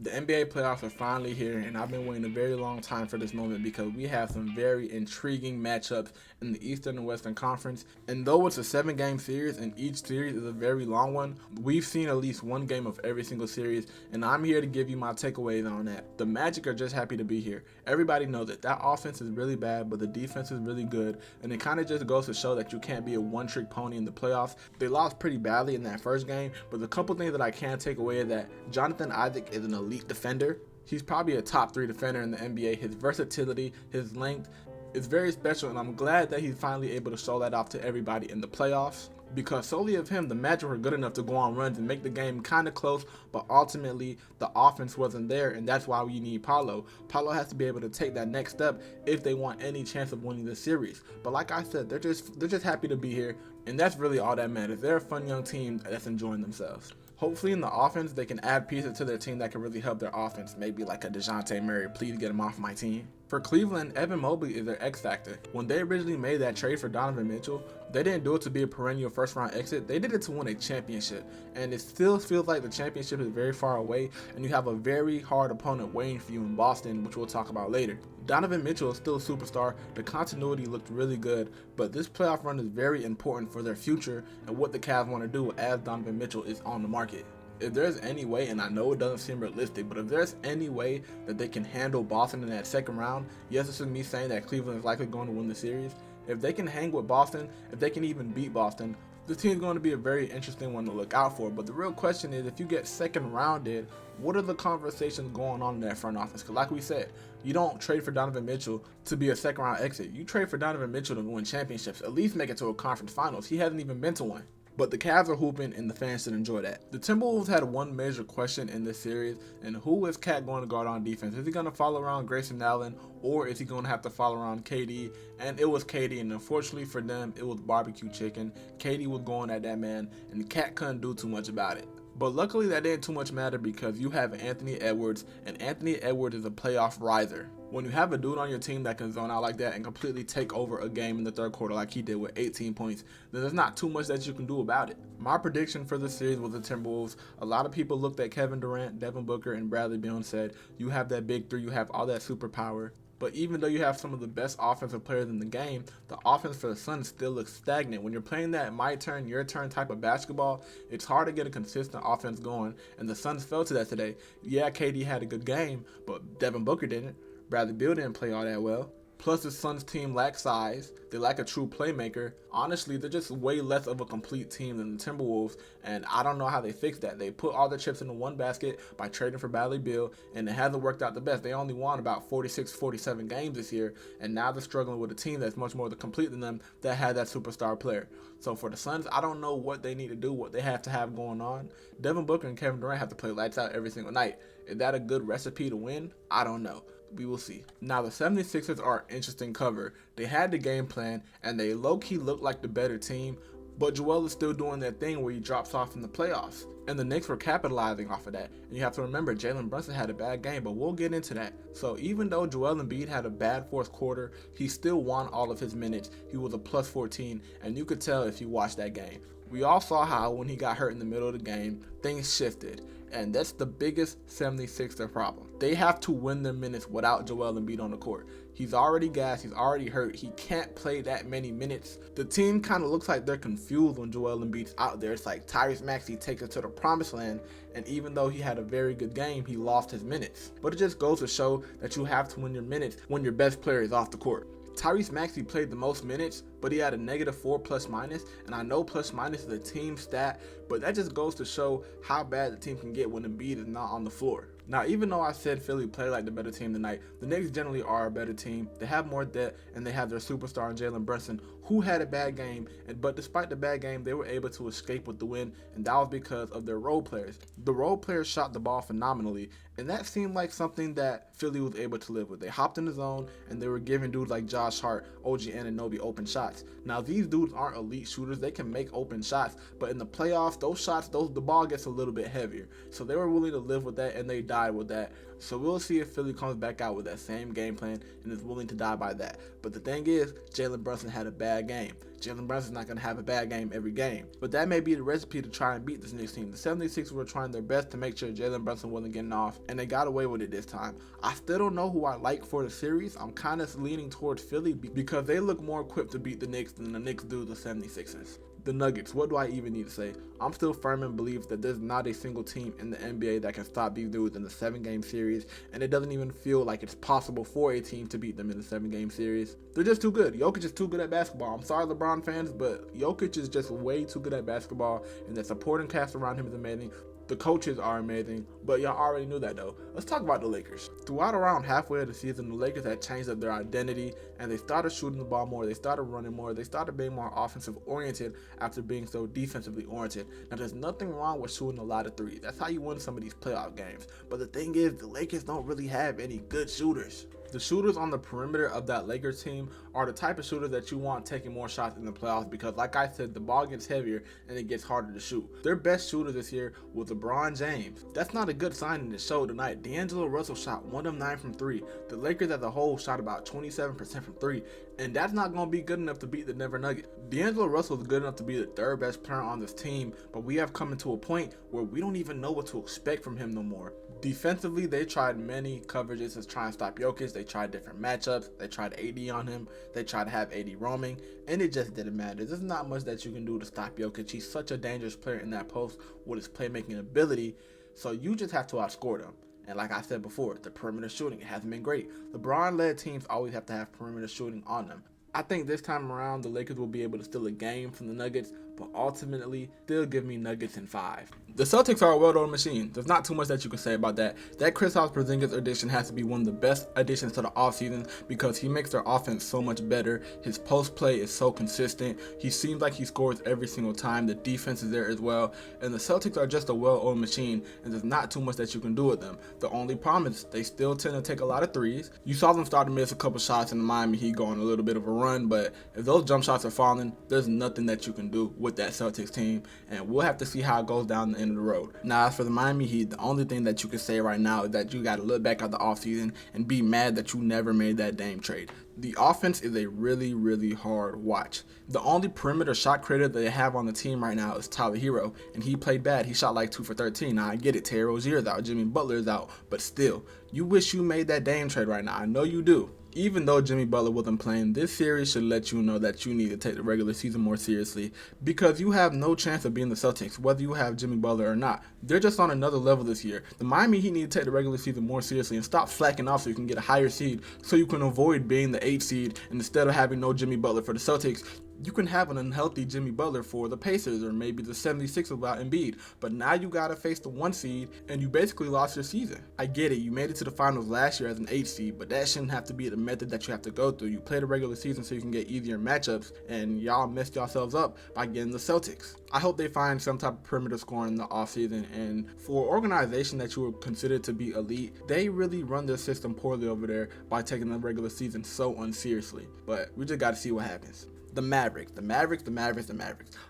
The NBA playoffs are finally here, and I've been waiting a very long time for this moment because we have some very intriguing matchups in the Eastern and Western Conference. And though it's a 7-game series and each series is a very long one, we've seen at least one game of every single series, and I'm here to give you my takeaways on that. The Magic are just happy to be here. Everybody knows it. That offense is really bad, but the defense is really good, and it kind of just goes to show that you can't be a one-trick pony in the playoffs. They lost pretty badly in that first game, but the couple things that I can take away is that Jonathan Isaac is an elite defender. He's probably a top 3 defender in the NBA. His versatility, his length is very special, and I'm glad that he's finally able to show that off to everybody in the playoffs. Because solely of him, the Magic were good enough to go on runs and make the game kind of close, but ultimately the offense wasn't there, and that's why we need Paolo. Paolo has to be able to take that next step if they want any chance of winning the series. But like I said, they're just happy to be here, and that's really all that matters. They're a fun young team that's enjoying themselves. Hopefully in the offense, they can add pieces to their team that can really help their offense. Maybe like a DeJounte Murray. Please get him off my team. For Cleveland, Evan Mobley is their X factor. When they originally made that trade for Donovan Mitchell, they didn't do it to be a perennial first-round exit. They did it to win a championship. And it still feels like the championship is very far away, and you have a very hard opponent waiting for you in Boston, which we'll talk about later. Donovan Mitchell is still a superstar. The continuity looked really good, but this playoff run is very important for their future and what the Cavs want to do as Donovan Mitchell is on the market. If there's any way, and I know it doesn't seem realistic, but if there's any way that they can handle Boston in that second round, yes, this is me saying that Cleveland is likely going to win the series. If they can hang with Boston, if they can even beat Boston, this team is going to be a very interesting one to look out for. But the real question is, if you get second rounded, what are the conversations going on in that front office? Because like we said, you don't trade for Donovan Mitchell to be a second round exit. You trade for Donovan Mitchell to win championships, at least make it to a conference finals. He hasn't even been to one. But the Cavs are hooping, and the fans should enjoy that. The Timberwolves had one major question in this series, and who is Cat going to guard on defense? Is he going to follow around Grayson Allen, or is he going to have to follow around KD? And it was KD, and unfortunately for them, it was barbecue chicken. KD was going at that man, and Cat couldn't do too much about it. But luckily that didn't too much matter because you have Anthony Edwards, and Anthony Edwards is a playoff riser. When you have a dude on your team that can zone out like that and completely take over a game in the third quarter like he did with 18 points, then there's not too much that you can do about it. My prediction for this series was the Timberwolves. A lot of people looked at Kevin Durant, Devin Booker, and Bradley Beal and said, you have that big three, you have all that superpower. But even though you have some of the best offensive players in the game, the offense for the Suns still looks stagnant. When you're playing that my turn, your turn type of basketball, it's hard to get a consistent offense going, and the Suns fell to that today. Yeah, KD had a good game, but Devin Booker didn't. Bradley Beal didn't play all that well. Plus, the Suns team lacks size. They lack a true playmaker. Honestly, they're just way less of a complete team than the Timberwolves, and I don't know how they fixed that. They put all their chips into one basket by trading for Bradley Beal, and it hasn't worked out the best. They only won about 46, 47 games this year, and now they're struggling with a team that's much more complete than them that had that superstar player. So for the Suns, I don't know what they need to do, what they have to have going on. Devin Booker and Kevin Durant have to play lights out every single night. Is that a good recipe to win? I don't know. We will see. Now, the 76ers are an interesting cover. They had the game plan, and they low-key look like the better team, but Joel is still doing that thing where he drops off in the playoffs. And the Knicks were capitalizing off of that. And you have to remember, Jalen Brunson had a bad game, but we'll get into that. So even though Joel Embiid had a bad fourth quarter, he still won all of his minutes. He was a plus 14, and you could tell if you watched that game. We all saw how when he got hurt in the middle of the game, things shifted. And that's the biggest 76er problem. They have to win their minutes without Joel Embiid on the court. He's already gassed, he's already hurt, he can't play that many minutes. The team kind of looks like they're confused when Joel Embiid's out there. It's like Tyrese Maxey takes it to the promised land, and even though he had a very good game, he lost his minutes. But it just goes to show that you have to win your minutes when your best player is off the court. Tyrese Maxey played the most minutes, but he had a -4 plus minus, and I know plus minus is a team stat, but that just goes to show how bad the team can get when Embiid is not on the floor. Now, even though I said Philly played like the better team tonight, the Knicks generally are a better team. They have more depth, and they have their superstar in Jalen Brunson, who had a bad game, but despite the bad game, they were able to escape with the win, and that was because of their role players. The role players shot the ball phenomenally, and that seemed like something that Philly was able to live with. They hopped in the zone, and they were giving dudes like Josh Hart, OG Anunoby open shots. shots. Now these dudes aren't elite shooters, they can make open shots, but in the playoffs, those shots, the ball gets a little bit heavier. So they were willing to live with that and they died with that. So we'll see if Philly comes back out with that same game plan and is willing to die by that. But the thing is, Jalen Brunson had a bad game. Jalen Brunson's not going to have a bad game every game. But that may be the recipe to try and beat this Knicks team. The 76ers were trying their best to make sure Jalen Brunson wasn't getting off, and they got away with it this time. I still don't know who I like for the series. I'm kind of leaning towards Philly because they look more equipped to beat the Knicks than the Knicks do the 76ers. The Nuggets, what do I even need to say? I'm still firm in belief that there's not a single team in the NBA that can stop these dudes in the 7-game series, and it doesn't even feel like it's possible for a team to beat them in the 7-game series. They're just too good. Jokic is too good at basketball. I'm sorry, LeBron fans, but Jokic is just way too good at basketball, and the supporting cast around him is amazing. The coaches are amazing, but y'all already knew that though. Let's talk about the Lakers. Throughout around halfway of the season, the Lakers had changed up their identity and they started shooting the ball more, they started running more, they started being more offensive oriented after being so defensively oriented. Now there's nothing wrong with shooting a lot of threes. That's how you win some of these playoff games. But the thing is, the Lakers don't really have any good shooters. The shooters on the perimeter of that Lakers team are the type of shooters that you want taking more shots in the playoffs because, like I said, the ball gets heavier and it gets harder to shoot. Their best shooter this year was LeBron James. That's not a good sign in the show tonight. D'Angelo Russell shot 1 of 9 from 3. The Lakers as a whole shot about 27% from 3, and that's not going to be good enough to beat the Denver Nuggets. D'Angelo Russell is good enough to be the third best player on this team, but we have come to a point where we don't even know what to expect from him no more. Defensively, they tried many coverages to try and stop Jokic. They tried different matchups. They tried AD on him. They tried to have AD roaming, and it just didn't matter. There's not much that you can do to stop Jokic. He's such a dangerous player in that post with his playmaking ability, so you just have to outscore them. And like I said before, the perimeter shooting hasn't been great. LeBron-led teams always have to have perimeter shooting on them. I think this time around, the Lakers will be able to steal a game from the Nuggets, but ultimately, still give me Nuggets in 5. The Celtics are a well-oiled machine. There's not too much that you can say about that. That Kristaps Porzingis addition has to be one of the best additions to the offseason because he makes their offense so much better. His post play is so consistent. He seems like he scores every single time. The defense is there as well. And the Celtics are just a well-oiled machine, and there's not too much that you can do with them. The only problem is they still tend to take a lot of threes. You saw them start to miss a couple shots in the Miami Heat going a little bit of a run, but if those jump shots are falling, there's nothing that you can do with that Celtics team, and we'll have to see how it goes down the end of the road. Now, as for the Miami Heat, the only thing that you can say right now is that you got to look back at the offseason and be mad that you never made that Dame trade. The offense is a really, really hard watch. The only perimeter shot creator that they have on the team right now is Tyler Hero, and he played bad. He shot like 2 for 13. Now, I get it, Terry Rozier's out, Jimmy Butler's out, but still, you wish you made that Dame trade right now. I know you do. Even though Jimmy Butler wasn't playing, this series should let you know that you need to take the regular season more seriously because you have no chance of being the Celtics, whether you have Jimmy Butler or not. They're just on another level this year. The Miami Heat need to take the regular season more seriously and stop slacking off so you can get a higher seed, so you can avoid being the 8th seed, and instead of having no Jimmy Butler for the Celtics, you can have an unhealthy Jimmy Butler for the Pacers or maybe the 76ers without Embiid. But now you got to face the 1 seed and you basically lost your season. I get it, you made it to the finals last year as an 8 seed, but that shouldn't have to be the method that you have to go through. You play the regular season so you can get easier matchups, and y'all messed yourselves up by getting the Celtics. I hope they find some type of perimeter scoring in the offseason, and for an organization that you would consider to be elite, they really run their system poorly over there by taking the regular season so unseriously. But we just got to see what happens. The Mavericks.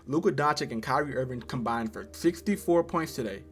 Luka Doncic and Kyrie Irving combined for 64 points today.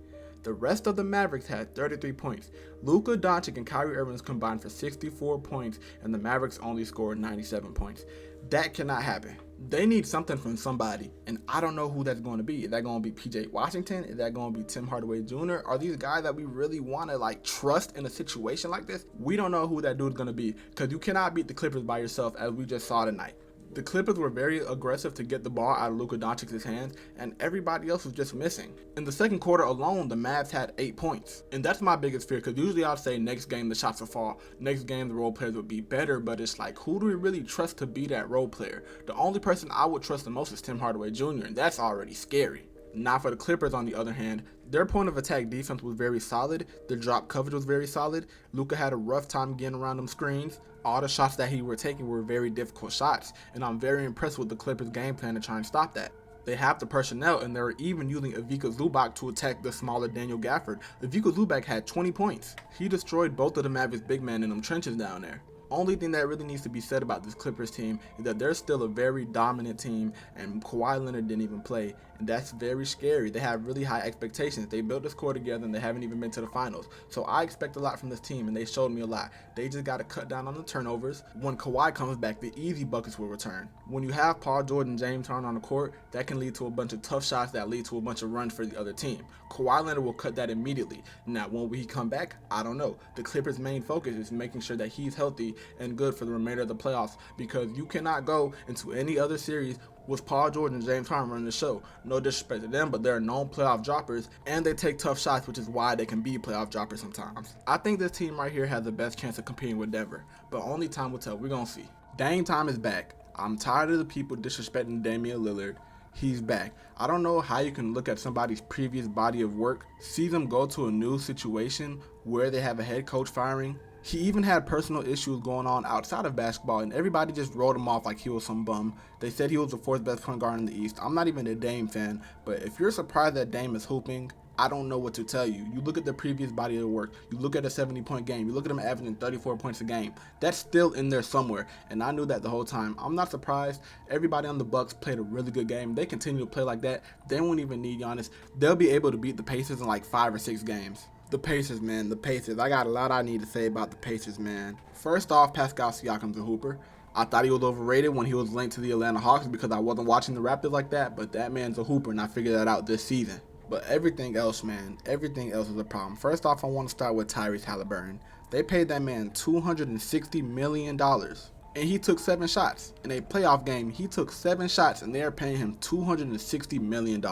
The rest of the Mavericks had 33 points. Luka Doncic and Kyrie Irving combined for 64 points, and the Mavericks only scored 97 points. That cannot happen. They need something from somebody, and I don't know who that's going to be. Is that going to be PJ Washington? Is that going to be Tim Hardaway Jr.? Are these guys that we really want to trust in a situation like this? We don't know who that dude's going to be, because you cannot beat the Clippers by yourself, as we just saw tonight. The Clippers were very aggressive to get the ball out of Luka Doncic's hands, and everybody else was just missing. In the second quarter alone, the Mavs had 8 points. And that's my biggest fear, because usually I'll say next game the shots will fall, next game the role players will be better, but it's like, who do we really trust to be that role player? The only person I would trust the most is Tim Hardaway Jr., and that's already scary. Now for the Clippers, on the other hand, their point of attack defense was very solid. Their drop coverage was very solid. Luka had a rough time getting around them screens. All the shots that he were taking were very difficult shots, and I'm very impressed with the Clippers' game plan to try and stop that. They have the personnel, and they're even using Ivica Zubac to attack the smaller Daniel Gafford. Ivica Zubac had 20 points. He destroyed both of the Mavericks big men in them trenches down there. Only thing that really needs to be said about this Clippers team is that they're still a very dominant team, and Kawhi Leonard didn't even play, and that's very scary. They have really high expectations. They built this core together, and they haven't even been to the finals. So I expect a lot from this team, and they showed me a lot. They just got to cut down on the turnovers. When Kawhi comes back, the easy buckets will return. When you have Paul George and James Harden on the court, that can lead to a bunch of tough shots that lead to a bunch of runs for the other team. Kawhi Leonard will cut that immediately. Now, when will he come back? I don't know. The Clippers' main focus is making sure that he's healthy and good for the remainder of the playoffs, because you cannot go into any other series with Paul George and James Harden running the show. No disrespect to them, but they're known playoff droppers, and they take tough shots, which is why they can be playoff droppers sometimes. I think this team right here has the best chance of competing with Denver, but only time will tell. We're going to see. Dame time is back. I'm tired of the people disrespecting Damian Lillard. He's back. I don't know how you can look at somebody's previous body of work, see them go to a new situation where they have a head coach firing. He even had personal issues going on outside of basketball, and everybody just wrote him off like he was some bum. They said he was the fourth best point guard in the East. I'm not even a Dame fan, but if you're surprised that Dame is hooping, I don't know what to tell you. You look at the previous body of work. You look at a 70-point game. You look at him averaging 34 points a game. That's still in there somewhere, and I knew that the whole time. I'm not surprised. Everybody on the Bucks played a really good game. They continue to play like that. They won't even need Giannis. They'll be able to beat the Pacers in like 5 or 6 games. The Pacers, man. The Pacers. I got a lot I need to say about the Pacers, man. First off, Pascal Siakam's a hooper. I thought he was overrated when he was linked to the Atlanta Hawks because I wasn't watching the Raptors like that, but that man's a hooper, and I figured that out this season. But everything else, man, everything else is a problem. First off, I want to start with Tyrese Halliburton. They paid that man $260 million, and he took 7 shots. In a playoff game, he took 7 shots, and they are paying him $260 million.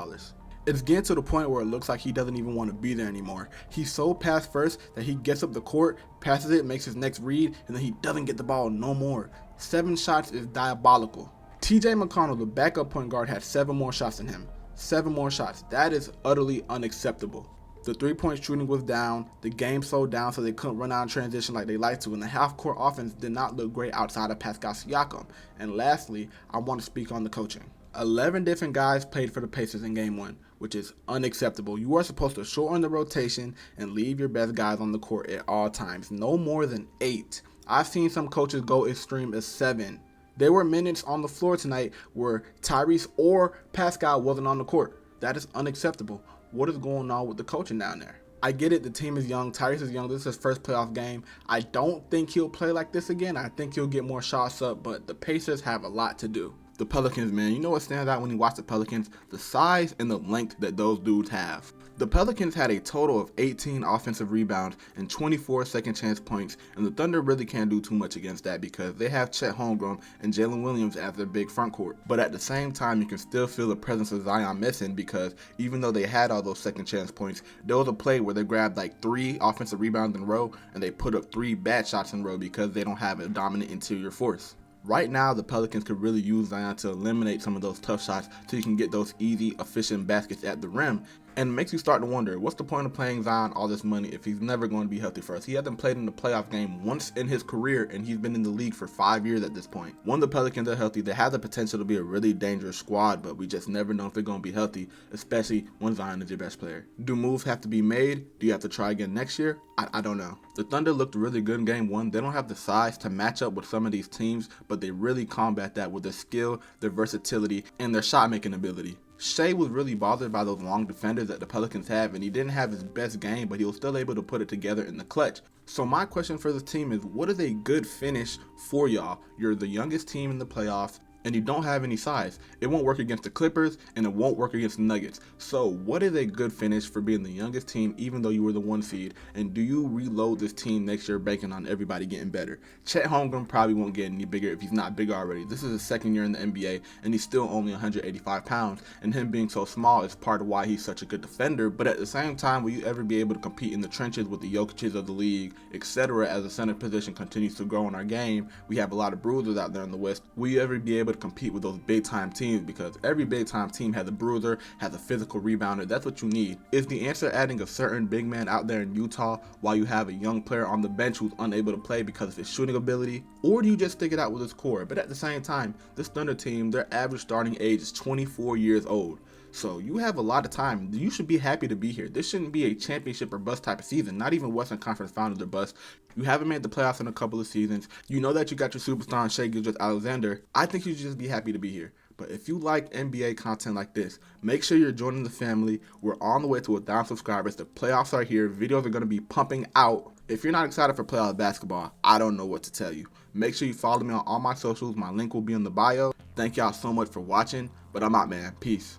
It's getting to the point where it looks like he doesn't even want to be there anymore. He's so pass first that he gets up the court, passes it, makes his next read, and then he doesn't get the ball no more. 7 shots is diabolical. TJ McConnell, the backup point guard, had 7 more shots than him. 7 more shots. That is utterly unacceptable. The 3-point shooting was down. The game slowed down so they couldn't run out in transition like they like to. And the half-court offense did not look great outside of Pascal Siakam. And lastly, I want to speak on the coaching. 11 different guys played for the Pacers in Game 1, which is unacceptable. You are supposed to shorten the rotation and leave your best guys on the court at all times. No more than 8. I've seen some coaches go extreme as 7. There were minutes on the floor tonight where Tyrese or Pascal wasn't on the court. That is unacceptable. What is going on with the coaching down there? I get it, the team is young. Tyrese is young. This is his first playoff game. I don't think he'll play like this again. I think he'll get more shots up, but the Pacers have a lot to do. The Pelicans, man, you know what stands out when you watch the Pelicans? The size and the length that those dudes have. The Pelicans had a total of 18 offensive rebounds and 24 second chance points, and the Thunder really can't do too much against that because they have Chet Holmgren and Jalen Williams as their big front court. But at the same time, you can still feel the presence of Zion missing because even though they had all those second chance points, there was a play where they grabbed like 3 offensive rebounds in a row and they put up 3 bad shots in a row because they don't have a dominant interior force. Right now, the Pelicans could really use Zion to eliminate some of those tough shots so you can get those easy, efficient baskets at the rim. And it makes you start to wonder, what's the point of playing Zion all this money if he's never going to be healthy for us? He hasn't played in the playoff game once in his career, and he's been in the league for 5 years at this point. When the Pelicans are healthy, they have the potential to be a really dangerous squad, but we just never know if they're going to be healthy, especially when Zion is your best player. Do moves have to be made? Do you have to try again next year? I don't know. The Thunder looked really good in Game 1. They don't have the size to match up with some of these teams, but they really combat that with their skill, their versatility, and their shot-making ability. Shea was really bothered by those long defenders that the Pelicans have, and he didn't have his best game, but he was still able to put it together in the clutch. So my question for this team is, what is a good finish for y'all? You're the youngest team in the playoffs, and you don't have any size. It won't work against the Clippers, and it won't work against the Nuggets. So what is a good finish for being the youngest team, even though you were the 1 seed? And do you reload this team next year banking on everybody getting better? Chet Holmgren probably won't get any bigger if he's not bigger already. This is his 2nd year in the NBA, and he's still only 185 pounds. And him being so small is part of why he's such a good defender. But at the same time, will you ever be able to compete in the trenches with the Jokic's of the league, etc. as the center position continues to grow in our game? We have a lot of bruisers out there in the West. Will you ever be able to compete with those big time teams? Because every big time team has a bruiser, has a physical rebounder. That's what you need. Is the answer adding a certain big man out there in Utah while you have a young player on the bench who's unable to play because of his shooting ability? Or do you just stick it out with his core? But at the same time, this Thunder team, their average starting age is 24 years old. So you have a lot of time. You should be happy to be here. This shouldn't be a championship or bust type of season, not even Western Conference Finals or bust. You haven't made the playoffs in a couple of seasons. You know that you got your superstar in Shai Gilgeous-Alexander. I think you should just be happy to be here. But if you like NBA content like this, make sure you're joining the family. We're on the way to 1,000 subscribers. The playoffs are here. Videos are going to be pumping out. If you're not excited for playoff basketball, I don't know what to tell you. Make sure you follow me on all my socials. My link will be in the bio. Thank y'all so much for watching. But I'm out, man. Peace.